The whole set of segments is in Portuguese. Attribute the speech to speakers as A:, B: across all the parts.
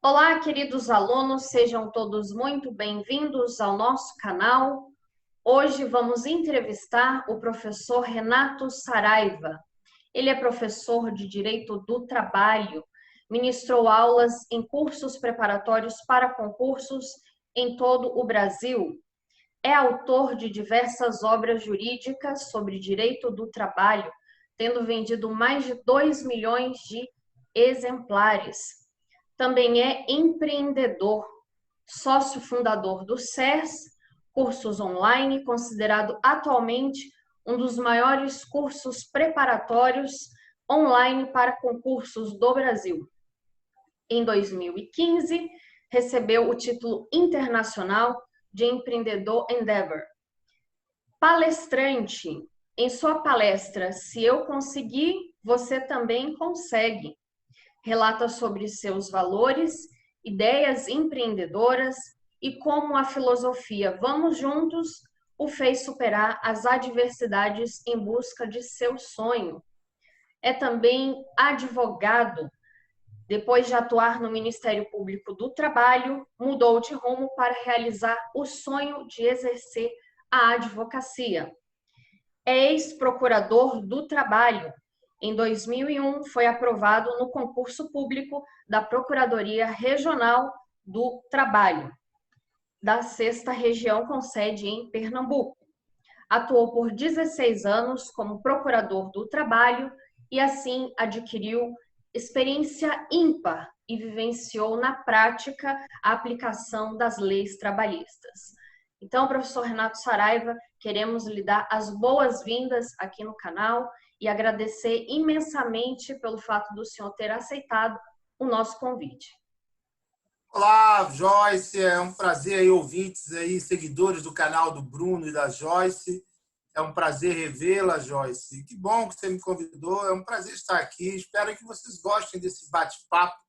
A: Olá, queridos alunos, sejam todos muito bem-vindos ao nosso canal. Hoje vamos entrevistar o professor Renato Saraiva. Ele é professor de Direito do Trabalho, ministrou aulas em cursos preparatórios para concursos em todo o Brasil. É autor de diversas obras jurídicas sobre direito do trabalho, tendo vendido mais de 2 milhões de exemplares. Também é empreendedor, sócio fundador do SES, cursos online, considerado atualmente um dos maiores cursos preparatórios online para concursos do Brasil. Em 2015, recebeu o título internacional de Empreendedor Endeavor. Palestrante, em sua palestra Se Eu Conseguir, Você Também Consegue. Relata sobre seus valores, ideias empreendedoras e como a filosofia Vamos Juntos o fez superar as adversidades em busca de seu sonho. É também advogado. Depois de atuar no Ministério Público do Trabalho, mudou de rumo para realizar o sonho de exercer a advocacia. É ex-procurador do Trabalho. Em 2001, foi aprovado no concurso público da Procuradoria Regional do Trabalho, da 6ª Região com sede em Pernambuco. Atuou por 16 anos como procurador do trabalho e assim adquiriu experiência ímpar e vivenciou na prática a aplicação das leis trabalhistas. Então, professor Renato Saraiva, queremos lhe dar as boas-vindas aqui no canal e agradecer imensamente pelo fato do senhor ter aceitado o nosso convite.
B: Olá, Joyce, é um prazer aí, ouvintes aí, seguidores do canal do Bruno e da Joyce. É um prazer revê-la, Joyce. Que bom que você me convidou, é um prazer estar aqui. Espero que vocês gostem desse bate-papo,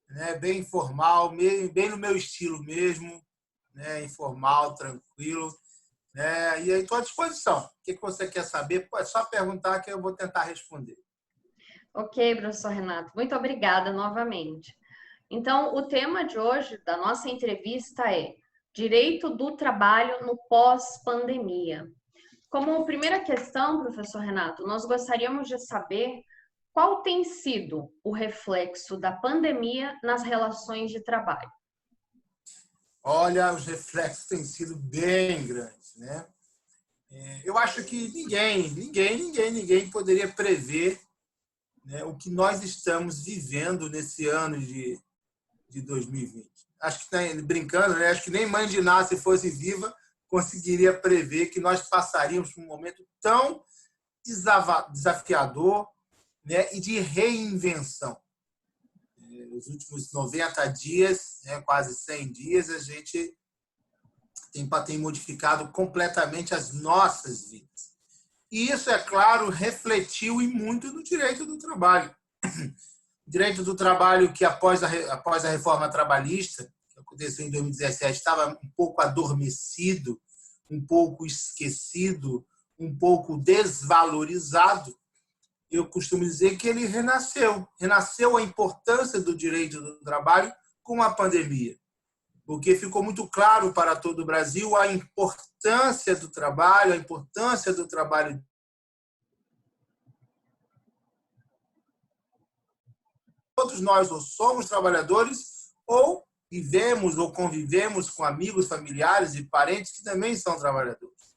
B: né, bem informal, bem no meu estilo mesmo, né, informal, tranquilo. Né, e aí estou à disposição. O que você quer saber? É só perguntar que eu vou tentar responder.
A: Ok, professor Renato, muito obrigada novamente. Então, o tema de hoje da nossa entrevista é Direito do Trabalho no pós-pandemia. Como primeira questão, professor Renato, nós gostaríamos de saber qual tem sido o reflexo da pandemia nas relações de trabalho.
B: Olha, os reflexos têm sido bem grandes, né? Eu acho que ninguém poderia prever, né, o que nós estamos vivendo nesse ano de 2020. Acho que, brincando, né, acho que nem Mãe de Ná, se fosse viva, conseguiria prever que nós passaríamos por um momento tão desafiador, né, e de reinvenção. Nos últimos 90 dias, né, quase 100 dias, a gente tem modificado completamente as nossas vidas. E isso, é claro, refletiu e muito no direito do trabalho. O direito do trabalho que, após a reforma trabalhista, que aconteceu em 2017, estava um pouco adormecido, um pouco esquecido, um pouco desvalorizado. Eu costumo dizer que ele renasceu. Renasceu a importância do direito do trabalho com a pandemia, porque ficou muito claro para todo o Brasil a importância do trabalho, Todos nós ou somos trabalhadores ou vivemos ou convivemos com amigos, familiares e parentes que também são trabalhadores.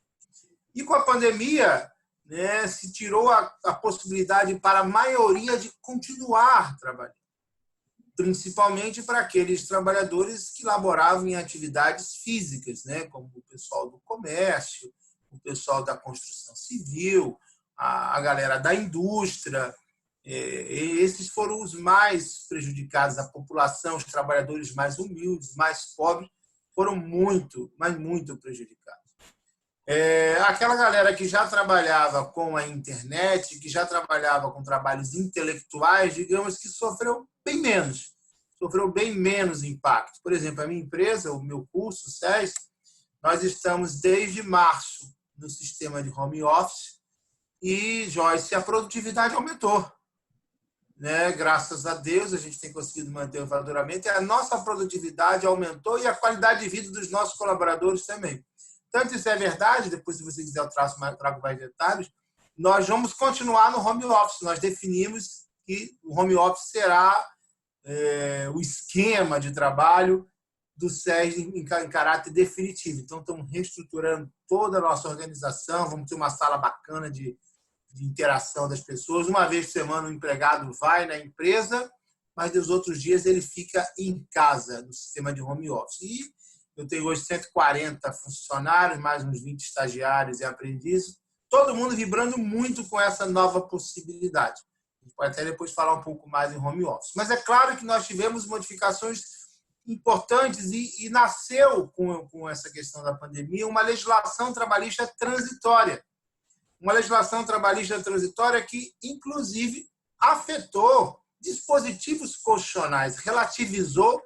B: E com a pandemia, né, se tirou a possibilidade para a maioria de continuar trabalhando, principalmente para aqueles trabalhadores que laboravam em atividades físicas, né, como o pessoal do comércio, o pessoal da construção civil, a galera da indústria. Esses foram os mais prejudicados. A população, os trabalhadores mais humildes, mais pobres, foram muito, mas muito prejudicados. Aquela galera que já trabalhava com a internet, que já trabalhava com trabalhos intelectuais, digamos que sofreu bem menos impacto. Por exemplo, a minha empresa, o meu curso, o SES, nós estamos desde março no sistema de home office e, Joyce, a produtividade aumentou. né? Graças a Deus, a gente tem conseguido manter o faturamento e a nossa produtividade aumentou e a qualidade de vida dos nossos colaboradores também. Tanto isso é verdade, depois, se você quiser, eu trago mais detalhes, nós vamos continuar no home office. Nós definimos que o home office será o esquema de trabalho do SESI em caráter definitivo. Então, estamos reestruturando toda a nossa organização, vamos ter uma sala bacana de interação das pessoas. Uma vez por semana, o empregado vai na empresa, mas nos outros dias ele fica em casa, no sistema de home office. E eu tenho hoje 140 funcionários, mais uns 20 estagiários e aprendizes, todo mundo vibrando muito com essa nova possibilidade. A gente pode até depois falar um pouco mais em home office. Mas é claro que nós tivemos modificações importantes e nasceu com essa questão da pandemia uma legislação trabalhista transitória. Uma legislação trabalhista transitória que, inclusive, afetou dispositivos constitucionais, relativizou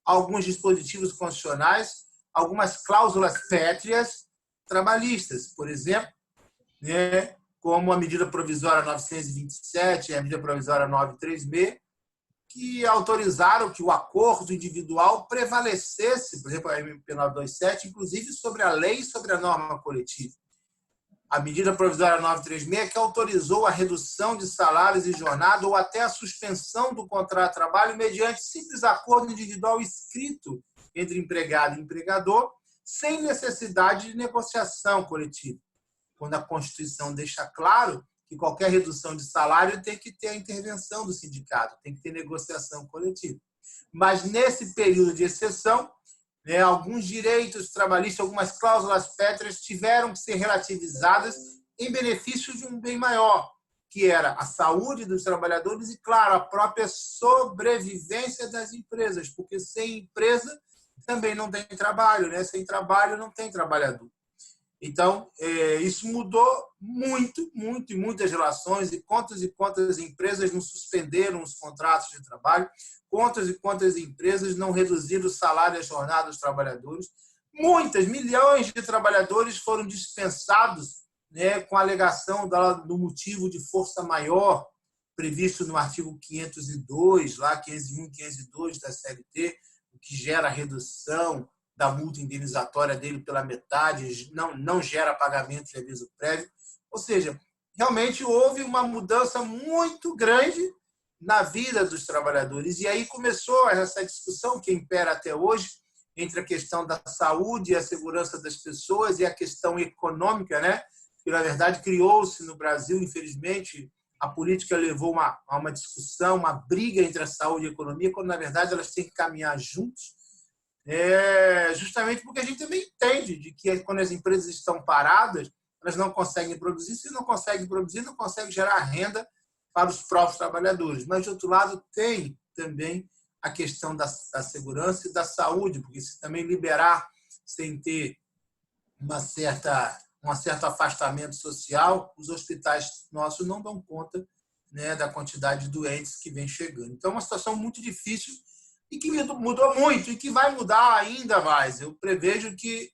B: alguns dispositivos constitucionais, algumas cláusulas pétreas trabalhistas, por exemplo, né, como a medida provisória 927 e a medida provisória 936, que autorizaram que o acordo individual prevalecesse, por exemplo, a MP 927, inclusive sobre a lei e sobre a norma coletiva. A medida provisória 936, que autorizou a redução de salários e jornada ou até a suspensão do contrato de trabalho mediante simples acordo individual escrito entre empregado e empregador, sem necessidade de negociação coletiva. Quando a Constituição deixa claro que qualquer redução de salário tem que ter a intervenção do sindicato, tem que ter negociação coletiva. Mas, nesse período de exceção, alguns direitos trabalhistas, algumas cláusulas pétreas tiveram que ser relativizadas em benefício de um bem maior, que era a saúde dos trabalhadores e, claro, a própria sobrevivência das empresas, porque sem empresa também não tem trabalho, né? Sem trabalho não tem trabalhador. Então, isso mudou muito, muito e muitas relações e quantas empresas não suspenderam os contratos de trabalho, quantas e quantas empresas não reduziram o salário e a jornada dos trabalhadores. Muitas, milhões de trabalhadores foram dispensados, né, com a alegação do motivo de força maior previsto no artigo 502, lá 501, 502 da CLT, o que gera redução da multa indenizatória dele pela metade, não gera pagamento de aviso prévio. Ou seja, realmente houve uma mudança muito grande na vida dos trabalhadores. E aí começou essa discussão que impera até hoje entre a questão da saúde e a segurança das pessoas e a questão econômica, né? Que, na verdade, criou-se no Brasil, infelizmente, a política levou a uma discussão, uma briga entre a saúde e a economia, quando, na verdade, elas têm que caminhar juntos. Justamente porque a gente também entende de que quando as empresas estão paradas, elas não conseguem produzir, se não conseguem produzir, não conseguem gerar renda para os próprios trabalhadores. Mas, de outro lado, tem também a questão da segurança e da saúde, porque se também liberar sem ter um certo afastamento social, os hospitais nossos não dão conta, né, da quantidade de doentes que vem chegando. Então, é uma situação muito difícil e que mudou muito e que vai mudar ainda mais. Eu prevejo que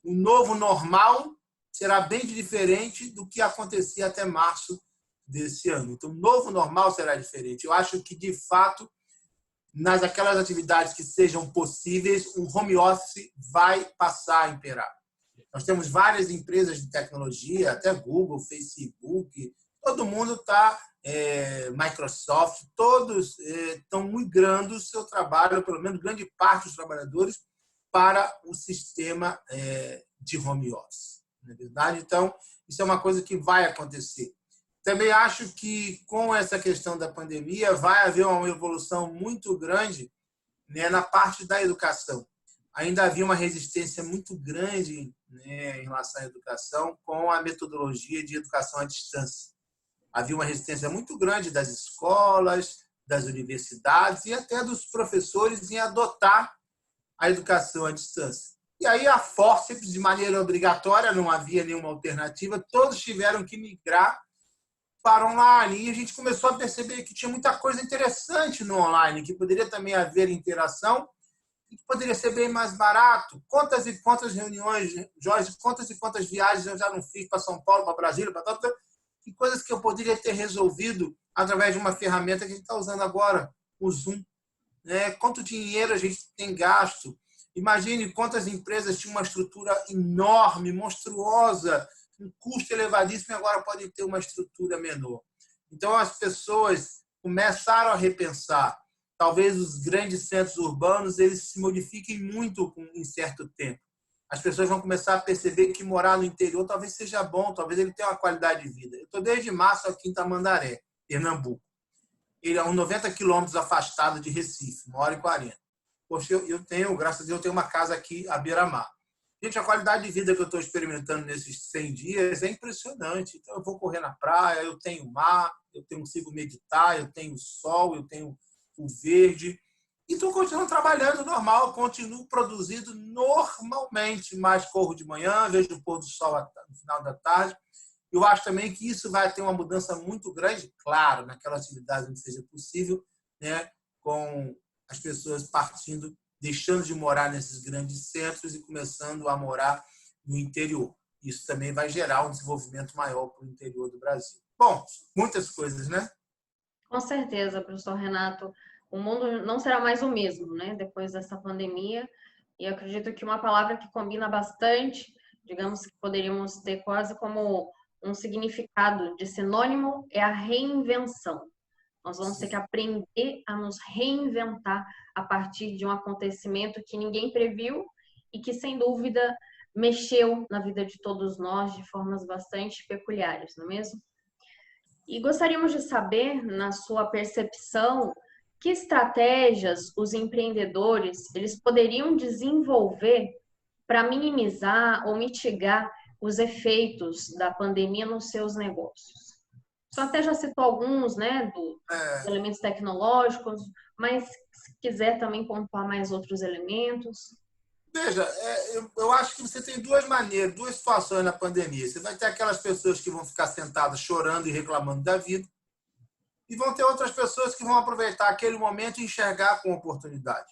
B: o novo normal será bem diferente do que acontecia até março desse ano. Então, o novo normal será diferente. Eu acho que, de fato, aquelas atividades que sejam possíveis, o home office vai passar a imperar. Nós temos várias empresas de tecnologia, até Google, Facebook, todo mundo está, Microsoft, todos estão migrando o seu trabalho, pelo menos grande parte dos trabalhadores, para o sistema de home office. Não é verdade? Então, isso é uma coisa que vai acontecer. Também acho que, com essa questão da pandemia, vai haver uma evolução muito grande, né, na parte da educação. Ainda havia uma resistência muito grande, né, em relação à educação com a metodologia de educação à distância. Havia uma resistência muito grande das escolas, das universidades e até dos professores em adotar a educação à distância. E aí, a fórceps, de maneira obrigatória, não havia nenhuma alternativa, todos tiveram que migrar para online. E a gente começou a perceber que tinha muita coisa interessante no online, que poderia também haver interação e que poderia ser bem mais barato. Quantas e quantas reuniões, Jorge, quantas e quantas viagens eu já não fiz para São Paulo, para Brasília, para e coisas que eu poderia ter resolvido através de uma ferramenta que a gente está usando agora, o Zoom. Né? Quanto dinheiro a gente tem gasto. Imagine quantas empresas tinham uma estrutura enorme, monstruosa, um custo elevadíssimo e agora podem ter uma estrutura menor. Então, as pessoas começaram a repensar. Talvez os grandes centros urbanos eles se modifiquem muito em certo tempo. As pessoas vão começar a perceber que morar no interior talvez seja bom, talvez ele tenha uma qualidade de vida. Eu estou desde março aqui em Tamandaré, Pernambuco. Ele é uns 90 quilômetros afastado de Recife, 1h40. Poxa, eu tenho, graças a Deus, eu tenho uma casa aqui à beira-mar. Gente, a qualidade de vida que eu estou experimentando nesses 100 dias é impressionante. Então, eu vou correr na praia, eu tenho mar, eu consigo meditar, eu tenho sol, eu tenho o verde. E estou continuando trabalhando normal, continuo produzindo normalmente, mas corro de manhã, vejo o pôr do sol no final da tarde. Eu acho também que isso vai ter uma mudança muito grande, claro, naquela atividade onde seja possível, né, com as pessoas partindo, deixando de morar nesses grandes centros e começando a morar no interior. Isso também vai gerar um desenvolvimento maior para o interior do Brasil. Bom, muitas coisas, né?
A: Com certeza, professor Renato. O mundo não será mais o mesmo, né, depois dessa pandemia. E eu acredito que uma palavra que combina bastante, digamos que poderíamos ter quase como um significado de sinônimo, é a reinvenção. Nós vamos ter que aprender a nos reinventar a partir de um acontecimento que ninguém previu e que, sem dúvida, mexeu na vida de todos nós de formas bastante peculiares, não é mesmo? E gostaríamos de saber, na sua percepção, que estratégias os empreendedores eles poderiam desenvolver para minimizar ou mitigar os efeitos da pandemia nos seus negócios. Você até já citou alguns, né, dos elementos tecnológicos, mas se quiser também pontuar mais outros elementos.
B: Veja, eu acho que você tem duas maneiras, duas situações na pandemia. Você vai ter aquelas pessoas que vão ficar sentadas chorando e reclamando da vida, e vão ter outras pessoas que vão aproveitar aquele momento e enxergar com oportunidade.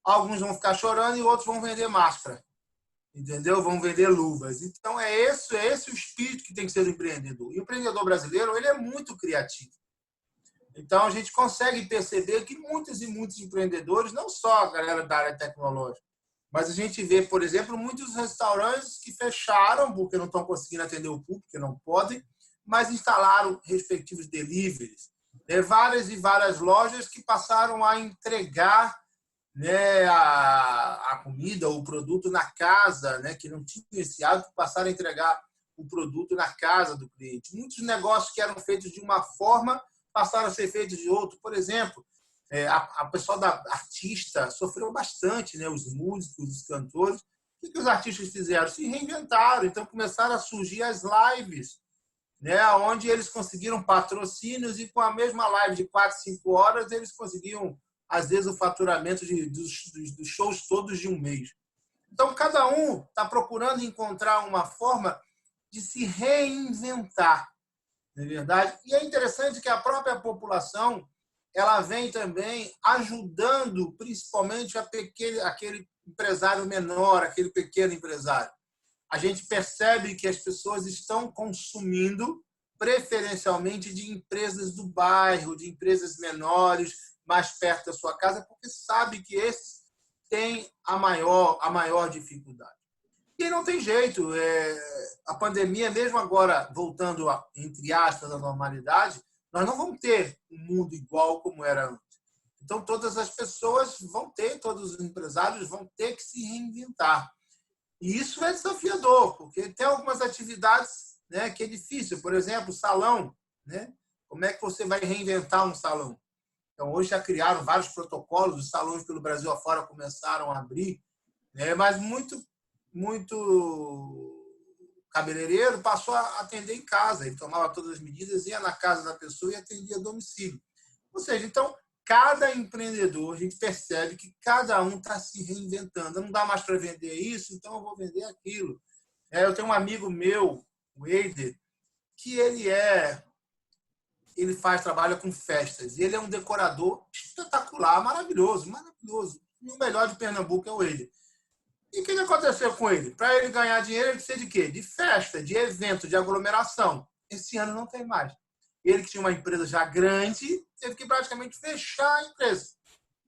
B: Alguns vão ficar chorando e outros vão vender máscara, entendeu? Vão vender luvas. Então, é esse o espírito que tem que ser do empreendedor. E o empreendedor brasileiro, ele é muito criativo. Então, a gente consegue perceber que muitos e muitos empreendedores, não só a galera da área tecnológica, mas a gente vê, por exemplo, muitos restaurantes que fecharam porque não estão conseguindo atender o público, porque não podem, mas instalaram respectivos deliveries. Várias e várias lojas que passaram a entregar, né, a comida, o produto na casa, né, que não tinham esse hábito, passaram a entregar o produto na casa do cliente. Muitos negócios que eram feitos de uma forma passaram a ser feitos de outra. Por exemplo, a pessoal da artista sofreu bastante, né, os músicos, os cantores. O que os artistas fizeram? Se reinventaram. Então, começaram a surgir as lives, né, onde eles conseguiram patrocínios e com a mesma live de 4, 5 horas, eles conseguiam, às vezes, o faturamento dos shows todos de um mês. Então, cada um está procurando encontrar uma forma de se reinventar, não é verdade? E é interessante que a própria população ela vem também ajudando, principalmente, aquele empresário menor, aquele pequeno empresário. A gente percebe que as pessoas estão consumindo preferencialmente de empresas do bairro, de empresas menores, mais perto da sua casa, porque sabe que esses têm a maior dificuldade. E não tem jeito. A pandemia, mesmo agora voltando, entre aspas, à normalidade, nós não vamos ter um mundo igual como era antes. Então, todas as pessoas todos os empresários vão ter que se reinventar. E isso é desafiador, porque tem algumas atividades, né, que é difícil. Por exemplo, salão. Né? Como é que você vai reinventar um salão? Então, hoje já criaram vários protocolos, os salões pelo Brasil afora começaram a abrir, né? Mas muito cabeleireiro passou a atender em casa. Ele tomava todas as medidas, ia na casa da pessoa e atendia a domicílio. Ou seja, então, cada empreendedor, a gente percebe que cada um está se reinventando. Não dá mais para vender isso, então eu vou vender aquilo. Eu tenho um amigo meu, o Eider, que ele trabalha com festas. Ele é um decorador espetacular, maravilhoso, maravilhoso. E o melhor de Pernambuco é o Eider. E o que aconteceu com ele? Para ele ganhar dinheiro, ele precisa de quê? De festa, de evento, de aglomeração. Esse ano não tem mais. Ele que tinha uma empresa já grande, teve que praticamente fechar a empresa.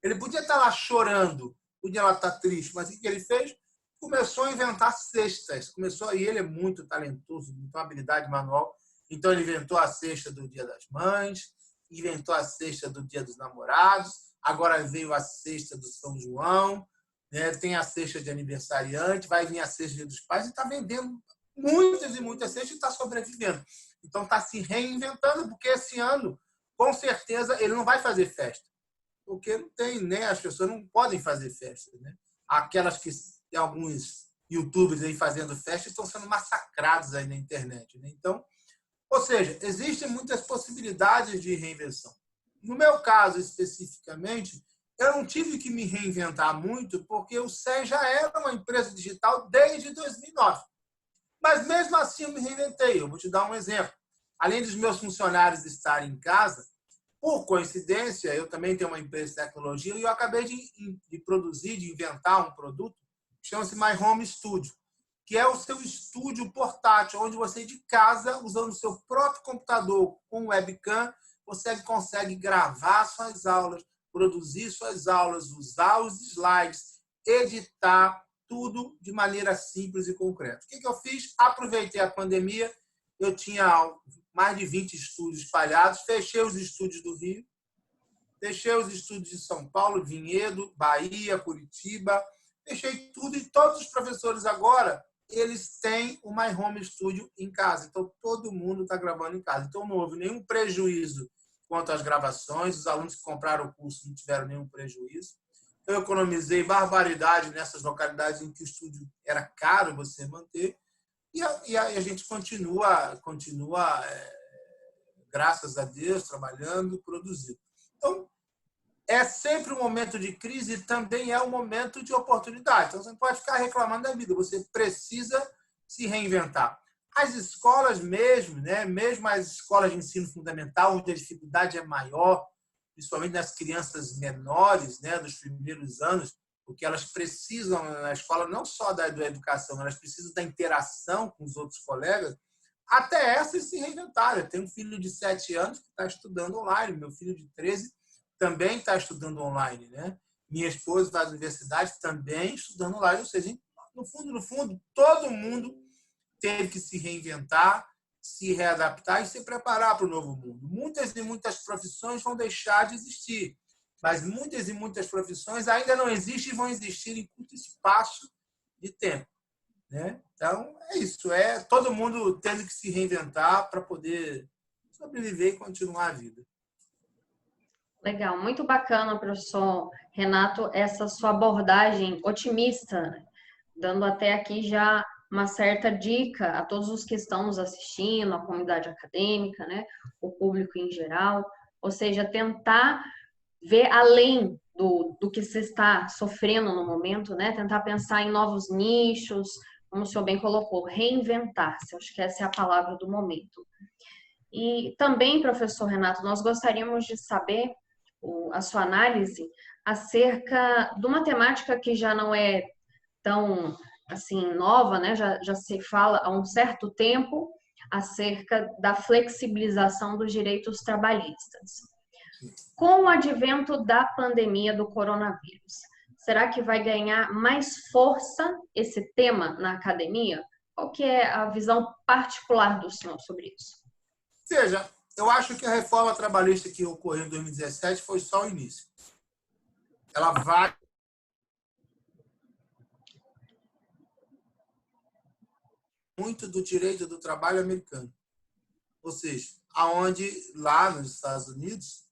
B: Ele podia estar lá chorando, podia lá estar triste, mas o que ele fez? Começou a inventar cestas. E ele é muito talentoso, tem uma habilidade manual. Então, ele inventou a cesta do Dia das Mães, inventou a cesta do Dia dos Namorados, agora veio a cesta do São João, né? Tem a cesta de aniversariante, vai vir a cesta do Dia dos Pais, e está vendendo muitas e muitas cestas e está sobrevivendo. Então, está se reinventando, porque esse ano, com certeza, ele não vai fazer festa. Porque não tem, né? As pessoas não podem fazer festa, né? Aquelas que tem alguns youtubers aí fazendo festa estão sendo massacrados aí na internet, né? Então, ou seja, existem muitas possibilidades de reinvenção. No meu caso, especificamente, eu não tive que me reinventar muito, porque o SEM já era uma empresa digital desde 2009. Mas, mesmo assim, eu me reinventei. Eu vou te dar um exemplo. Além dos meus funcionários estarem em casa, por coincidência, eu também tenho uma empresa de tecnologia e eu acabei de produzir, de inventar um produto que chama-se My Home Studio, que é o seu estúdio portátil, onde você, de casa, usando o seu próprio computador com webcam, você consegue gravar suas aulas, produzir suas aulas, usar os slides, editar, tudo de maneira simples e concreta. O que eu fiz? Aproveitei a pandemia, eu tinha mais de 20 estúdios espalhados, fechei os estúdios do Rio, fechei os estúdios de São Paulo, Vinhedo, Bahia, Curitiba, fechei tudo e todos os professores agora, eles têm o My Home Studio em casa. Então, todo mundo está gravando em casa. Então, não houve nenhum prejuízo quanto às gravações. Os alunos que compraram o curso não tiveram nenhum prejuízo. Eu economizei barbaridade nessas localidades em que o estúdio era caro você manter. E a gente continua, graças a Deus, trabalhando, produzindo. Então, é sempre um momento de crise e também é um momento de oportunidade. Então, você não pode ficar reclamando da vida, você precisa se reinventar. As escolas mesmo, né? Mesmo as escolas de ensino fundamental, onde a dificuldade é maior, principalmente nas crianças menores, né? Dos primeiros anos, porque elas precisam, na escola, não só da educação, elas precisam da interação com os outros colegas, até essas se reinventaram. Eu tenho um filho de 7 anos que está estudando online, meu filho de 13 também está estudando online, né? Minha esposa vai à universidade também estudando online. Ou seja, no fundo, todo mundo teve que se reinventar, se readaptar e se preparar para o novo mundo. Muitas e muitas profissões vão deixar de existir, mas muitas e muitas profissões ainda não existem e vão existir em curto espaço de tempo, né? Então, é isso. É todo mundo tendo que se reinventar para poder sobreviver e continuar a vida.
A: Legal, muito bacana, professor Renato, essa sua abordagem otimista, né? Dando até aqui já uma certa dica a todos os que estão nos assistindo, a comunidade acadêmica, né, o público em geral, ou seja, tentar ver além do que se está sofrendo no momento, né, tentar pensar em novos nichos, como o senhor bem colocou, reinventar-se, acho que essa é a palavra do momento. E também, professor Renato, nós gostaríamos de saber a sua análise acerca de uma temática que já não é tão assim nova, né? Já se fala há um certo tempo acerca da flexibilização dos direitos trabalhistas. Com o advento da pandemia do coronavírus, será que vai ganhar mais força esse tema na academia? Qual que é a visão particular do senhor sobre isso?
B: Veja, eu acho que a reforma trabalhista que ocorreu em 2017 foi só o início. Ela vai muito do direito do trabalho americano. Ou seja, aonde lá nos Estados Unidos,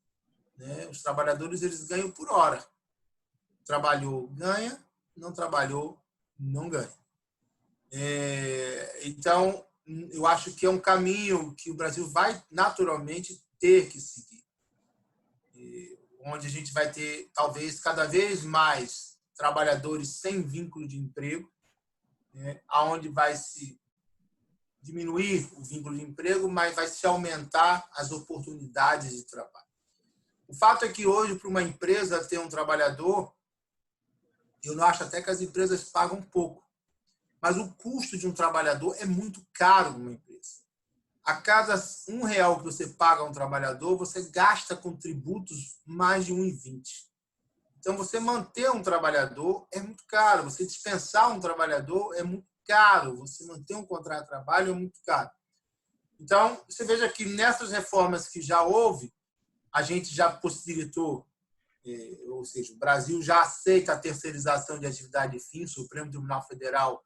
B: né, os trabalhadores eles ganham por hora. Trabalhou, ganha, não trabalhou, não ganha. Então, eu acho que é um caminho que o Brasil vai naturalmente ter que seguir. Onde a gente vai ter, talvez, cada vez mais trabalhadores sem vínculo de emprego, né, onde vai se diminuir o vínculo de emprego, mas vai se aumentar as oportunidades de trabalho. O fato é que hoje, para uma empresa ter um trabalhador, eu não acho até que as empresas pagam pouco, mas o custo de um trabalhador é muito caro numa empresa. a cada R$ 1 que você paga a um trabalhador, você gasta com tributos mais de 1,20. Então, você manter um trabalhador é muito caro. Você dispensar um trabalhador é muito caro. Você manter um contrato de trabalho é muito caro. Então, você veja que nessas reformas que já houve, a gente já possibilitou, ou seja, o Brasil já aceita a terceirização de atividade fim. O Supremo Tribunal Federal,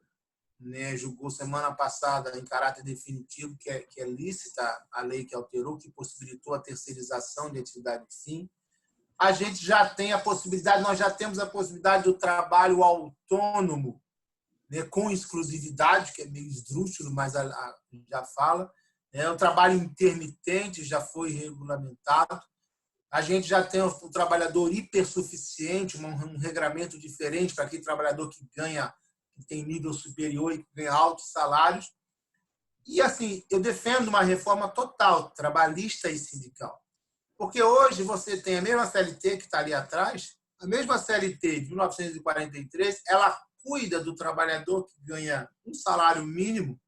B: né, julgou semana passada em caráter definitivo que é lícita a lei que alterou, que possibilitou a terceirização de atividade fim. A gente já tem a possibilidade, nós já temos a possibilidade do trabalho autônomo, né, com exclusividade, que é meio esdrúxulo, mas já fala. O trabalho intermitente já foi regulamentado. A gente já tem o trabalhador hipersuficiente, um regramento diferente para aquele trabalhador que tem nível superior e que ganha altos salários. E, assim, eu defendo uma reforma total, trabalhista e sindical. Porque hoje você tem a mesma CLT que está ali atrás, a mesma CLT de 1943, ela cuida do trabalhador que ganha um salário mínimo,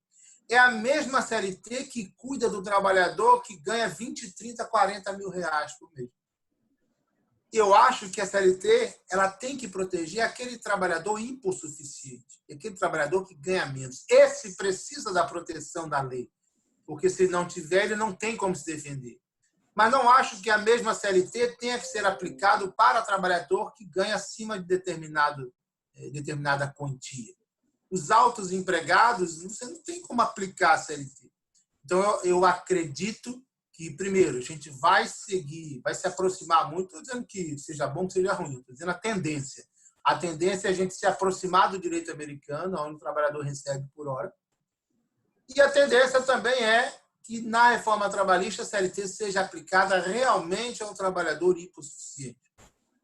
B: é a mesma CLT que cuida do trabalhador que ganha 20, 30, 40 mil reais por mês. Eu acho que a CLT ela tem que proteger aquele trabalhador hipossuficiente, aquele trabalhador que ganha menos. Esse precisa da proteção da lei, porque se não tiver, ele não tem como se defender. Mas não acho que a mesma CLT tenha que ser aplicado para trabalhador que ganha acima de determinada quantia. Os altos empregados, você não tem como aplicar a CLT. Então, eu acredito que, primeiro, a gente vai seguir, vai se aproximar muito, estou dizendo que seja bom, que seja ruim, estou dizendo a tendência. A tendência é a gente se aproximar do direito americano, onde o trabalhador recebe por hora. E a tendência também é que, na reforma trabalhista, a CLT seja aplicada realmente ao trabalhador hipossuficiente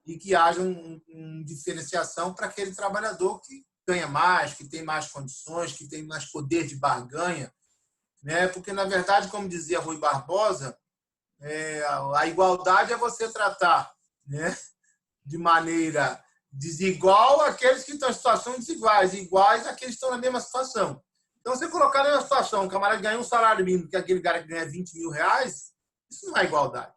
B: e que haja uma diferenciação para aquele trabalhador que ganha mais, que tem mais condições, que tem mais poder de barganha, né? Porque, na verdade, como dizia Rui Barbosa, a igualdade é você tratar, né, de maneira desigual aqueles que estão em situações desiguais, e iguais àqueles que estão na mesma situação. Então, você colocar na mesma situação, um camarada ganha um salário mínimo que aquele cara que ganha 20 mil reais, isso não é igualdade,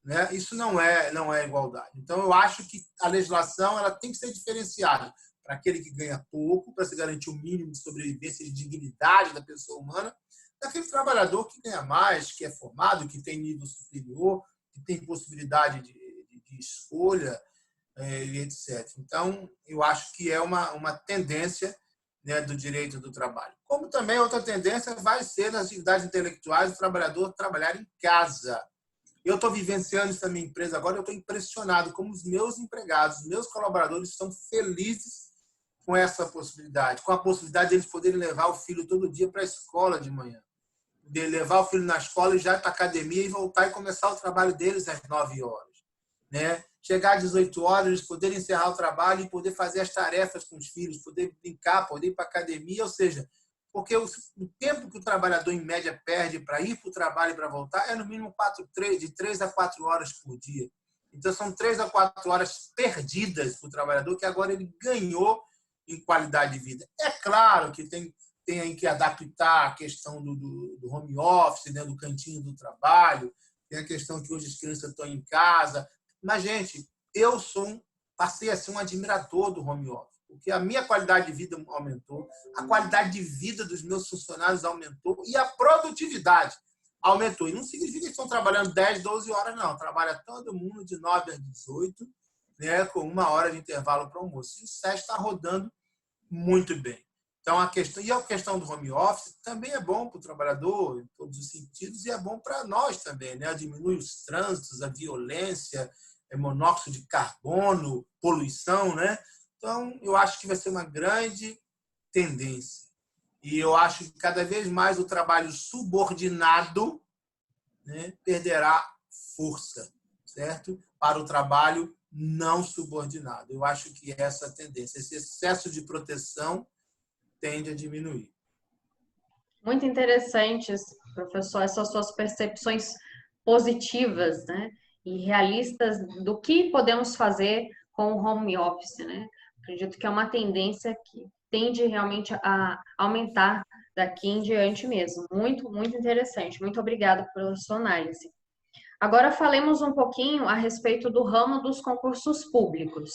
B: né? Isso não é igualdade. Então, eu acho que a legislação ela tem que ser diferenciada para aquele que ganha pouco, para se garantir o mínimo de sobrevivência e de dignidade da pessoa humana, daquele trabalhador que ganha mais, que é formado, que tem nível superior, que tem possibilidade de escolha, etc. Então, eu acho que é uma tendência, né, do direito do trabalho. Como também outra tendência vai ser nas atividades intelectuais o trabalhador trabalhar em casa. Eu estou vivenciando isso na minha empresa agora, eu estou impressionado como os meus empregados, os meus colaboradores estão felizes com essa possibilidade, com a possibilidade de eles poderem levar o filho todo dia para a escola de manhã, de levar o filho na escola e já ir para a academia e voltar e começar o trabalho deles às 9 horas. Né? Chegar às 18 horas, eles poderem encerrar o trabalho e poder fazer as tarefas com os filhos, poder brincar, poder ir para a academia, ou seja, porque o tempo que o trabalhador, em média, perde para ir para o trabalho e para voltar é, no mínimo, de 3 a 4 horas por dia. Então, são 3 a 4 horas perdidas para o trabalhador, que agora ele ganhou em qualidade de vida. É claro que tem aí que adaptar a questão do home office, né, do cantinho do trabalho, tem a questão que hoje as crianças estão em casa. Mas, gente, eu passei a ser um admirador do home office, porque a minha qualidade de vida aumentou, a qualidade de vida dos meus funcionários aumentou e a produtividade aumentou. E não significa que estão trabalhando 10, 12 horas, não. Trabalha todo mundo de 9 às 18, né, com 1 hora de intervalo para o almoço. E o SES está rodando muito bem. Então, a questão do home office também é bom para o trabalhador, em todos os sentidos, e é bom para nós também, né? Diminui os trânsitos, a violência, monóxido de carbono, poluição, né? Então, eu acho que vai ser uma grande tendência. E eu acho que cada vez mais o trabalho subordinado, né, perderá força, certo? Para o trabalho não subordinado. Eu acho que essa tendência, esse excesso de proteção tende a diminuir.
A: Muito interessantes, professor, essas suas percepções positivas, né, e realistas do que podemos fazer com o home office, né? Acredito que é uma tendência que tende realmente a aumentar daqui em diante mesmo. Muito, muito interessante. Muito obrigada pela sua análise. Agora falemos um pouquinho a respeito do ramo dos concursos públicos,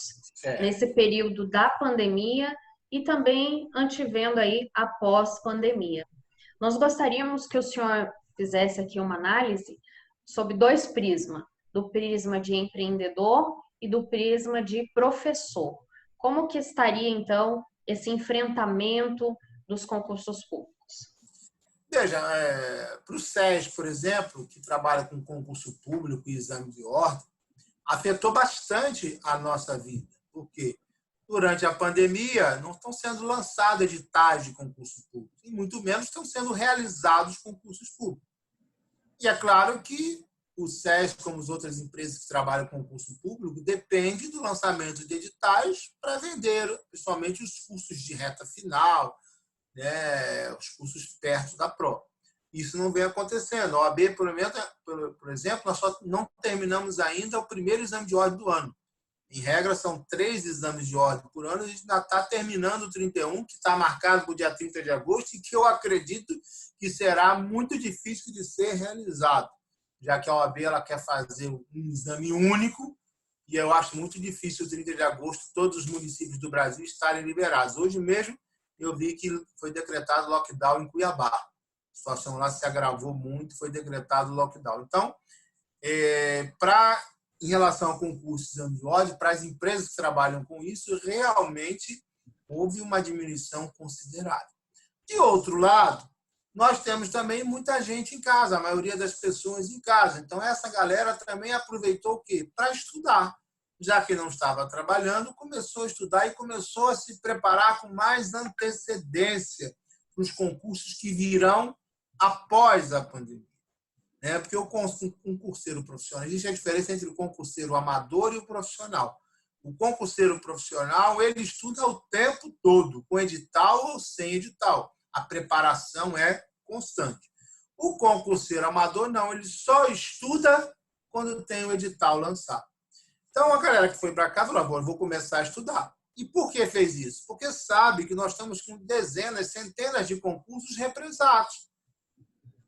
A: nesse período da pandemia e também antevendo aí após pandemia. Nós gostaríamos que o senhor fizesse aqui uma análise sobre dois prismas, do prisma de empreendedor e do prisma de professor. Como que estaria, então, esse enfrentamento dos concursos públicos?
B: Veja, para o SES, por exemplo, que trabalha com concurso público e exame de ordem, afetou bastante a nossa vida, porque durante a pandemia não estão sendo lançados editais de concurso público, e muito menos estão sendo realizados concursos públicos. E é claro que o SES, como as outras empresas que trabalham com concurso público, depende do lançamento de editais para vender, principalmente os cursos de reta final, né, os cursos perto da prova. Isso não vem acontecendo. A OAB, por exemplo, nós só não terminamos ainda o primeiro exame de ordem do ano. Em regra, são 3 exames de ordem por ano. A gente ainda está terminando o 31, que está marcado para o dia 30 de agosto, e que eu acredito que será muito difícil de ser realizado, já que a OAB ela quer fazer um exame único, e eu acho muito difícil o 30 de agosto todos os municípios do Brasil estarem liberados. Hoje mesmo, eu vi que foi decretado lockdown em Cuiabá. A situação lá se agravou muito, foi decretado lockdown. Então, em relação ao concurso de exame de ordem, para as empresas que trabalham com isso, realmente houve uma diminuição considerável. De outro lado, nós temos também muita gente em casa, a maioria das pessoas em casa. Então, essa galera também aproveitou o quê? Para estudar. Já que não estava trabalhando, começou a estudar e começou a se preparar com mais antecedência para os concursos que virão após a pandemia. Porque o concurseiro profissional, existe a diferença entre o concurseiro amador e o profissional. O concurseiro profissional, ele estuda o tempo todo, com edital ou sem edital. A preparação é constante. O concurseiro amador, não, ele só estuda quando tem o edital lançado. Então, a galera que foi para cá falou, vou começar a estudar. E por que fez isso? Porque sabe que nós estamos com dezenas, centenas de concursos represados.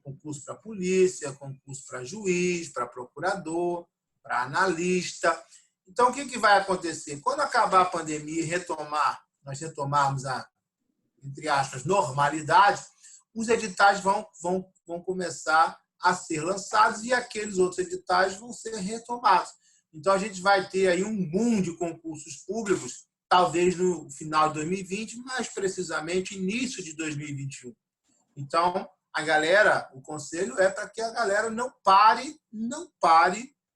B: Concurso para polícia, concurso para juiz, para procurador, para analista. Então, o que vai acontecer? Quando acabar a pandemia e nós retomarmos a, entre aspas, normalidade, os editais vão começar a ser lançados e aqueles outros editais vão ser retomados. Então, a gente vai ter aí um boom de concursos públicos, talvez no final de 2020, mais precisamente início de 2021. Então, a galera, o conselho é para que a galera não pare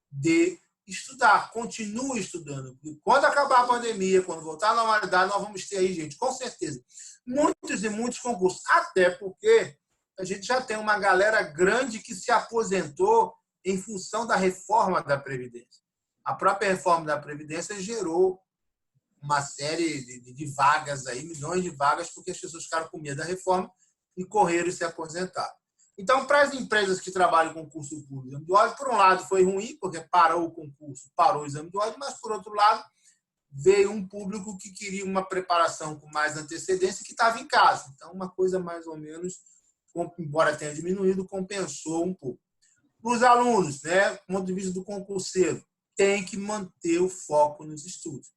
B: de estudar, continue estudando. E quando acabar a pandemia, quando voltar à normalidade, nós vamos ter aí, gente, com certeza, muitos e muitos concursos. Até porque a gente já tem uma galera grande que se aposentou em função da reforma da Previdência. A própria reforma da Previdência gerou uma série de vagas aí, milhões de vagas, porque as pessoas ficaram com medo da reforma e correram e se aposentaram. Então, para as empresas que trabalham com concurso público, exame de ordem, por um lado foi ruim, porque parou o concurso, parou o exame de ordem, mas, por outro lado, veio um público que queria uma preparação com mais antecedência e que estava em casa. Então, uma coisa mais ou menos, embora tenha diminuído, compensou um pouco. Para os alunos, do ponto de vista do concurseiro, tem que manter o foco nos estudos.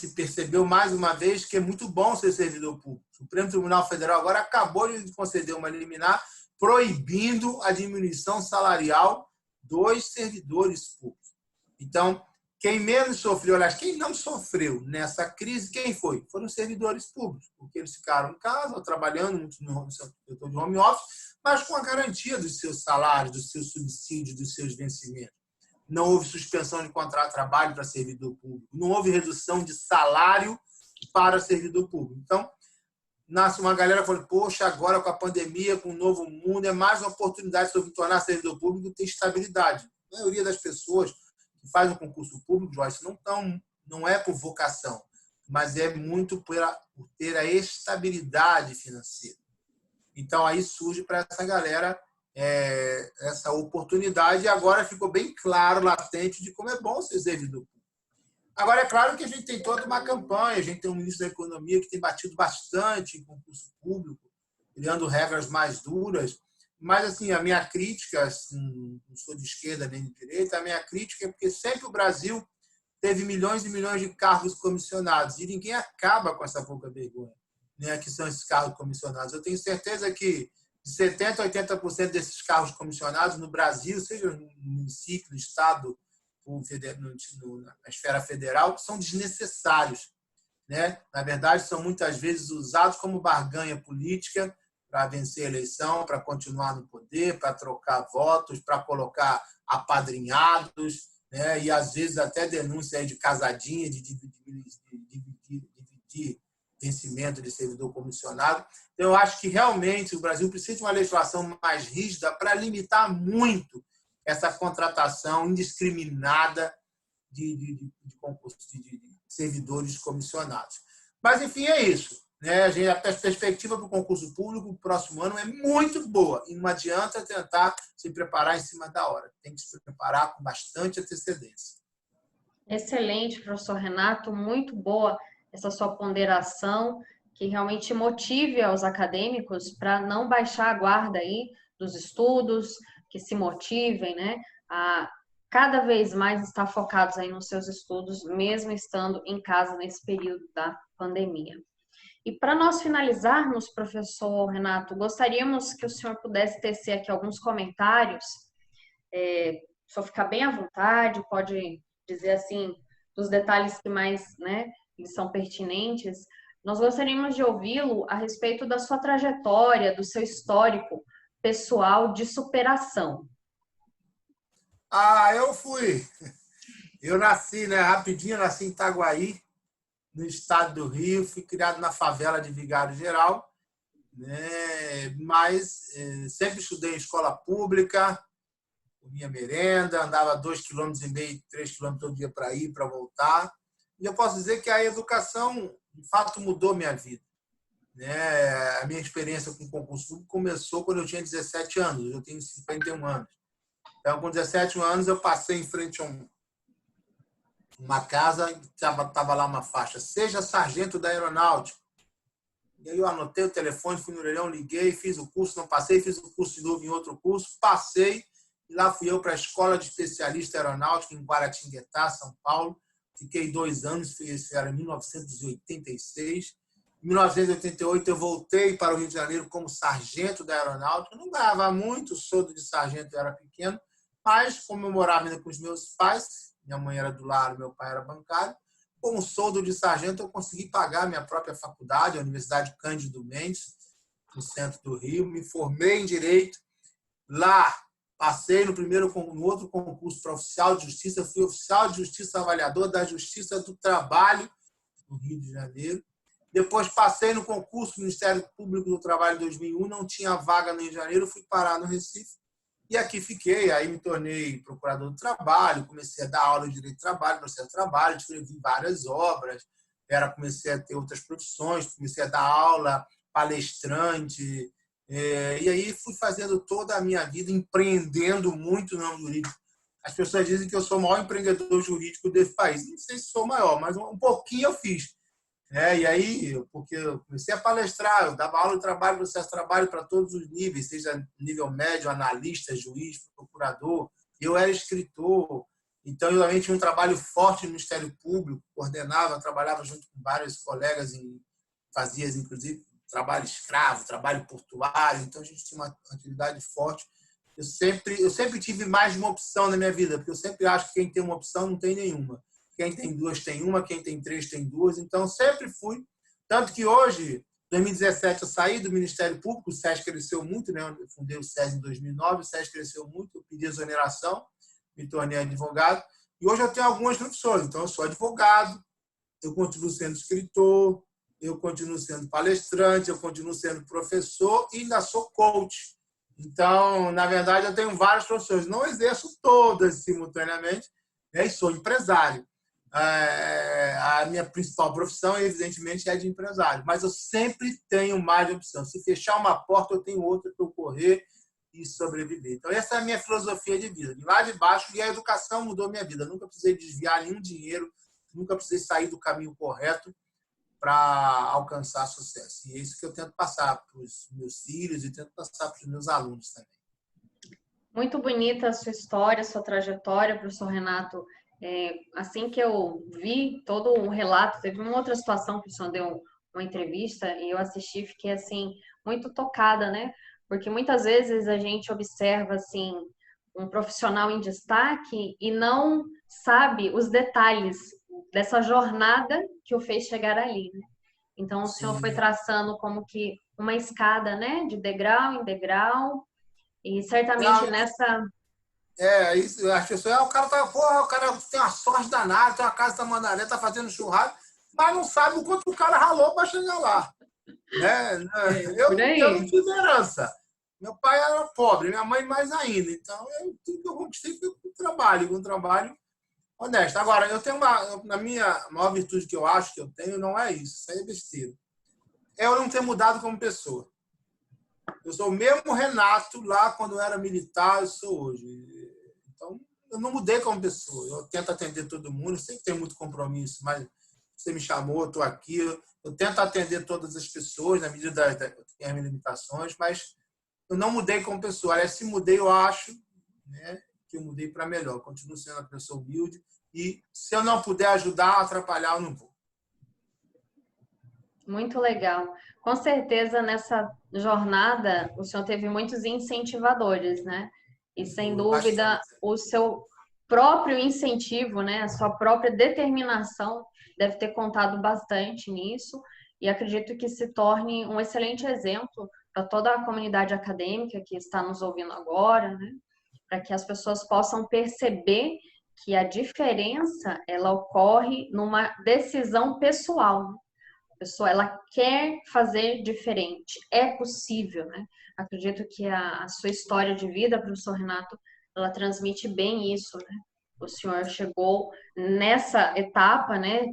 B: Se percebeu mais uma vez que é muito bom ser servidor público. O Supremo Tribunal Federal agora acabou de conceder uma liminar proibindo a diminuição salarial dos servidores públicos. Então, quem menos sofreu, aliás, quem não sofreu nessa crise, quem foi? Foram os servidores públicos, porque eles ficaram em casa, trabalhando muito no setor de home office, mas com a garantia dos seus salários, dos seus subsídios, dos seus vencimentos. Não houve suspensão de contrato de trabalho para servidor público, não houve redução de salário para servidor público. Então, nasce uma galera falando, poxa, agora com a pandemia, com o novo mundo, é mais uma oportunidade de eu me tornar servidor público e ter estabilidade. A maioria das pessoas que fazem um concurso público, Joyce, não é por vocação, mas é muito por ter a estabilidade financeira. Então, aí surge para essa galera essa oportunidade, e agora ficou bem claro, latente, de como é bom ser servidor público. Agora, é claro que a gente tem toda uma campanha, a gente tem um ministro da Economia que tem batido bastante em concurso público, criando regras mais duras, mas, assim, a minha crítica, assim, não sou de esquerda nem de direita, a minha crítica é porque sempre o Brasil teve milhões e milhões de cargos comissionados e ninguém acaba com essa pouca vergonha, né, que são esses cargos comissionados. Eu tenho certeza que de 70% a 80% desses cargos comissionados no Brasil, seja no município, no estado, ou na esfera federal, são desnecessários, né? Na verdade, são muitas vezes usados como barganha política para vencer a eleição, para continuar no poder, para trocar votos, para colocar apadrinhados, né? E às vezes até denúncia de casadinha, de dividir vencimento de servidor comissionado. Então, eu acho que realmente o Brasil precisa de uma legislação mais rígida para limitar muito essa contratação indiscriminada de servidores comissionados. Mas, enfim, é isso, né? A perspectiva para o concurso público no próximo ano é muito boa e não adianta tentar se preparar em cima da hora. Tem que se preparar com bastante antecedência.
A: Excelente, professor Renato, muito boa essa sua ponderação, que realmente motive aos acadêmicos para não baixar a guarda aí dos estudos, que se motivem, né, a cada vez mais estar focados aí nos seus estudos, mesmo estando em casa nesse período da pandemia. E para nós finalizarmos, professor Renato, gostaríamos que o senhor pudesse tecer aqui alguns comentários, o senhor ficar bem à vontade, pode dizer assim, dos detalhes que mais, né, eles são pertinentes. Nós gostaríamos de ouvi-lo a respeito da sua trajetória, do seu histórico pessoal de superação.
B: Eu nasci, né, rapidinho, nasci em Itaguaí, no estado do Rio, fui criado na favela de Vigário Geral, né, mas sempre estudei em escola pública, comia merenda, andava 2,5 km, 3 km todo dia para ir, para voltar. E eu posso dizer que a educação, de fato, mudou minha vida, né? A minha experiência com o concurso público começou quando eu tinha 17 anos, eu tenho 51 anos. Então, com 17 anos, eu passei em frente a uma casa e estava lá uma faixa, seja sargento da aeronáutica. E aí eu anotei o telefone, fui no orelhão, liguei, fiz o curso, não passei, fiz o curso de novo em outro curso, passei, e lá fui eu para a Escola de Especialista Aeronáutica em Guaratinguetá, São Paulo. Fiquei 2 anos, isso era em 1986. Em 1988, eu voltei para o Rio de Janeiro como sargento da aeronáutica. Eu não ganhava muito, o soldo de sargento eu era pequeno, mas como eu morava ainda com os meus pais, minha mãe era do lar, meu pai era bancário, com o soldo de sargento eu consegui pagar a minha própria faculdade, a Universidade Cândido Mendes, no centro do Rio. Me formei em Direito. Lá, passei no outro concurso para oficial de justiça, fui oficial de justiça avaliador da Justiça do Trabalho, no Rio de Janeiro. Depois passei no concurso do Ministério Público do Trabalho em 2001, não tinha vaga no Rio de Janeiro, fui parar no Recife. E aqui fiquei, aí me tornei procurador do trabalho, comecei a dar aula de direito do trabalho, processo do trabalho, escrevi várias obras, comecei a ter outras profissões, comecei a dar aula, palestrante, e aí fui fazendo toda a minha vida, empreendendo muito no ramo jurídico. As pessoas dizem que eu sou o maior empreendedor jurídico desse país. Não sei se sou o maior, mas um pouquinho eu fiz. E aí, porque eu comecei a palestrar, eu dava aula de trabalho, processo de trabalho para todos os níveis, seja nível médio, analista, juiz, procurador. Eu era escritor, então eu também tinha um trabalho forte no Ministério Público, coordenava, trabalhava junto com vários colegas, fazia, inclusive, trabalho escravo, trabalho portuário, então a gente tinha uma atividade forte. Eu sempre tive mais de uma opção na minha vida, porque eu sempre acho que quem tem uma opção não tem nenhuma. Quem tem 2 tem uma, quem tem 3 tem 2. Então, sempre fui. Tanto que hoje, em 2017, eu saí do Ministério Público, o SES cresceu muito, né? Eu fundei o SES em 2009, o SES cresceu muito, eu pedi exoneração, me tornei advogado. E hoje eu tenho algumas profissões. Então, eu sou advogado, eu continuo sendo escritor, eu continuo sendo palestrante, eu continuo sendo professor e ainda sou coach. Então, na verdade, eu tenho várias profissões. Não exerço todas simultaneamente, né? E sou empresário. A minha principal profissão, evidentemente, é de empresário, mas eu sempre tenho mais de opção. Se fechar uma porta, eu tenho outra para eu correr e sobreviver. Então, essa é a minha filosofia de vida. De lá de baixo, e a educação mudou minha vida. Eu nunca precisei desviar nenhum dinheiro Nunca precisei sair do caminho correto para alcançar sucesso. E é isso que eu tento passar para os meus filhos e tento passar para os meus alunos também.
A: Muito bonita a sua história, a sua trajetória, professor Renato. Assim que eu vi todo o relato, teve uma outra situação que o senhor deu uma entrevista e eu assisti, fiquei assim muito tocada, né? Porque muitas vezes a gente observa assim um profissional em destaque e não sabe os detalhes dessa jornada que o fez chegar ali, né? Então o senhor foi
B: Sim.
A: traçando como que uma escada, né, de degrau em degrau, e certamente
B: Não,
A: nessa.
B: isso, as pessoas, o cara tá, porra, o cara tem uma sorte danada, tem uma casa da Mandaré, tá fazendo churrasco, mas não sabe o quanto o cara ralou para chegar lá. Né?
A: Por
B: Eu não
A: aí.
B: tive herança. Meu pai era pobre, minha mãe mais ainda. Então, tudo que eu conquistei foi com um trabalho honesto. Agora, eu tenho na minha maior virtude que eu acho que eu tenho, não é isso aí é besteira. É eu não ter mudado como pessoa. Eu sou o mesmo Renato lá quando eu era militar, eu sou hoje. Então, eu não mudei como pessoa. Eu tento atender todo mundo, eu sei que tem muito compromisso, mas você me chamou, eu estou aqui. Eu tento atender todas as pessoas na medida das minhas limitações, mas eu não mudei como pessoa. Aliás, se mudei, eu acho, né, que eu mudei para melhor. Continuo sendo uma pessoa humilde e se eu não puder ajudar, atrapalhar, eu não vou.
A: Muito legal. Com certeza, nessa jornada, o senhor teve muitos incentivadores, né? E, sem dúvida,
B: Bastante.
A: o seu próprio incentivo, né? A sua própria determinação deve ter contado bastante nisso. E acredito que se torne um excelente exemplo para toda a comunidade acadêmica que está nos ouvindo agora, né? Para que as pessoas possam perceber que a diferença, ela ocorre numa decisão pessoal. A pessoa, ela quer fazer diferente, é possível, né? Acredito que a sua história de vida, professor Renato, ela transmite bem isso, né? O senhor chegou nessa etapa, né?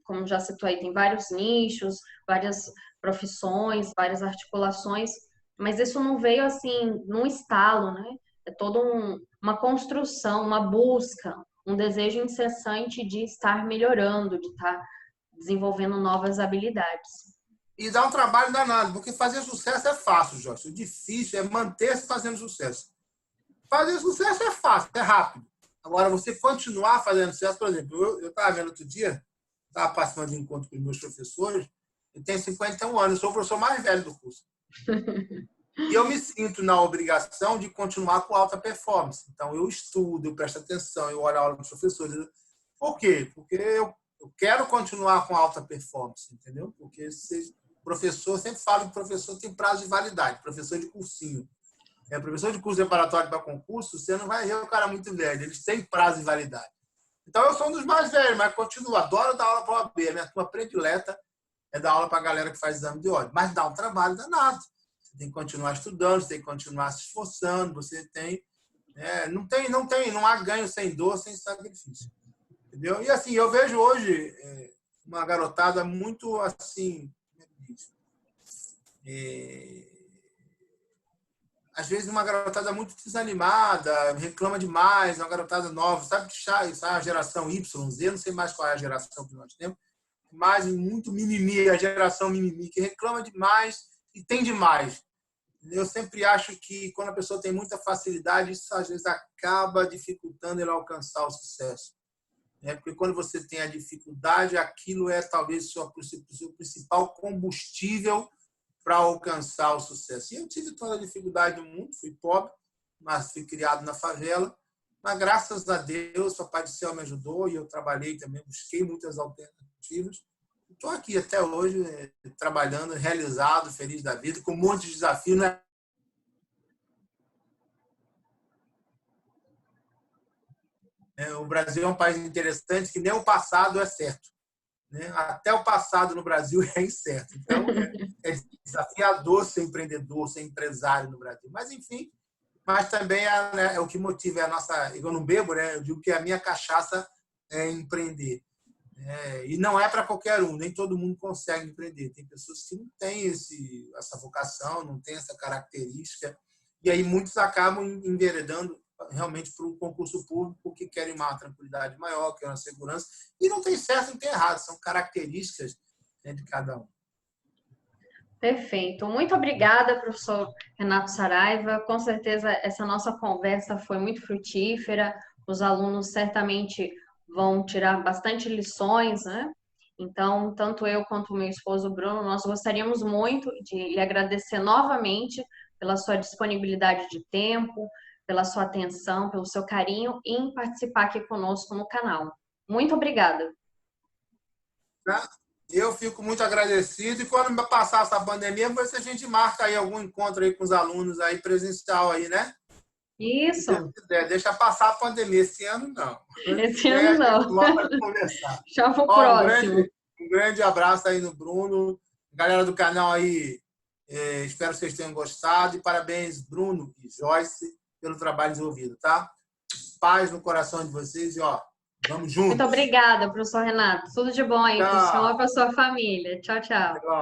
A: Como já citou aí, tem vários nichos, várias profissões, várias articulações, mas isso não veio assim num estalo, né? É toda uma construção, uma busca, um desejo incessante de estar melhorando, de estar desenvolvendo novas habilidades.
B: E dá um trabalho danado, porque fazer sucesso é fácil, Jorge. O difícil é manter-se fazendo sucesso. Fazer sucesso é fácil, é rápido. Agora, você continuar fazendo sucesso, por exemplo, eu estava vendo outro dia, estava participando de encontro com os meus professores, eu tenho 51 anos, eu sou o professor mais velho do curso. E eu me sinto na obrigação de continuar com alta performance. Então, eu estudo, eu presto atenção, eu olho a aula dos professores. Por quê? Porque eu quero continuar com alta performance, entendeu? Porque professor, sempre falo que o professor tem prazo de validade, professor de cursinho. Professor de curso preparatório para concurso, você não vai ver o cara muito velho, eles têm prazo de validade. Então, eu sou um dos mais velhos, mas continuo, adoro dar aula para a OAB. A minha turma predileta é dar aula para a galera que faz exame de ordem, mas dá um trabalho danado. Você tem que continuar estudando, você tem que continuar se esforçando, você tem... não há ganho sem dor, sem sacrifício. Entendeu? E assim, eu vejo hoje uma garotada muito assim... às vezes uma garotada muito desanimada, reclama demais, uma garotada nova, sabe que a geração Y, Z, não sei mais qual é a geração que nós temos, mas muito mimimi, a geração mimimi, que reclama demais e tem demais. Eu sempre acho que quando a pessoa tem muita facilidade, isso às vezes acaba dificultando ele alcançar o sucesso. Porque quando você tem a dificuldade, aquilo é talvez o seu principal combustível para alcançar o sucesso. E eu tive toda a dificuldade do mundo, fui pobre, mas fui criado na favela, mas graças a Deus, o Papai do Céu me ajudou e eu trabalhei também, busquei muitas alternativas. Estou aqui até hoje, trabalhando, realizado, feliz da vida, com um monte de desafio, né? O Brasil é um país interessante que nem o passado é certo. Até o passado no Brasil é incerto. Então, é desafiador ser empreendedor, ser empresário no Brasil. Mas, enfim, mas também é o que motiva a nossa... Eu não bebo, né? Eu digo que a minha cachaça é empreender. E não é para qualquer um, nem todo mundo consegue empreender. Tem pessoas que não têm essa vocação, não têm essa característica, e aí muitos acabam enveredando realmente para o concurso público, que querem uma tranquilidade maior, querem uma segurança. E não tem certo, não tem errado, são características, né, de cada um.
A: Perfeito. Muito obrigada, professor Renato Saraiva. Com certeza essa nossa conversa foi muito frutífera. Os alunos certamente vão tirar bastante lições, né? Então, tanto eu quanto o meu esposo Bruno, nós gostaríamos muito de lhe agradecer novamente pela sua disponibilidade de tempo, pela sua atenção, pelo seu carinho em participar aqui conosco no canal. Muito obrigada.
B: Tá? Eu fico muito agradecido, e quando passar essa pandemia, ver se a gente marca aí algum encontro aí com os alunos aí presencial aí, né? Se
A: Isso.
B: Deus quiser, deixa passar a pandemia. Esse ano não.
A: Esse
B: E aí a
A: ano
B: gente
A: não.
B: volta a conversar.
A: Chama o
B: Ó,
A: próximo.
B: um grande abraço aí no Bruno. Galera do canal aí, espero que vocês tenham gostado. E parabéns, Bruno e Joyce, pelo trabalho desenvolvido, tá? Paz no coração de vocês e, ó, vamos
A: Muito
B: juntos.
A: obrigada, professor Renato. Tudo de bom aí para o senhor e
B: Tchau.
A: para sua família. Tchau, tchau.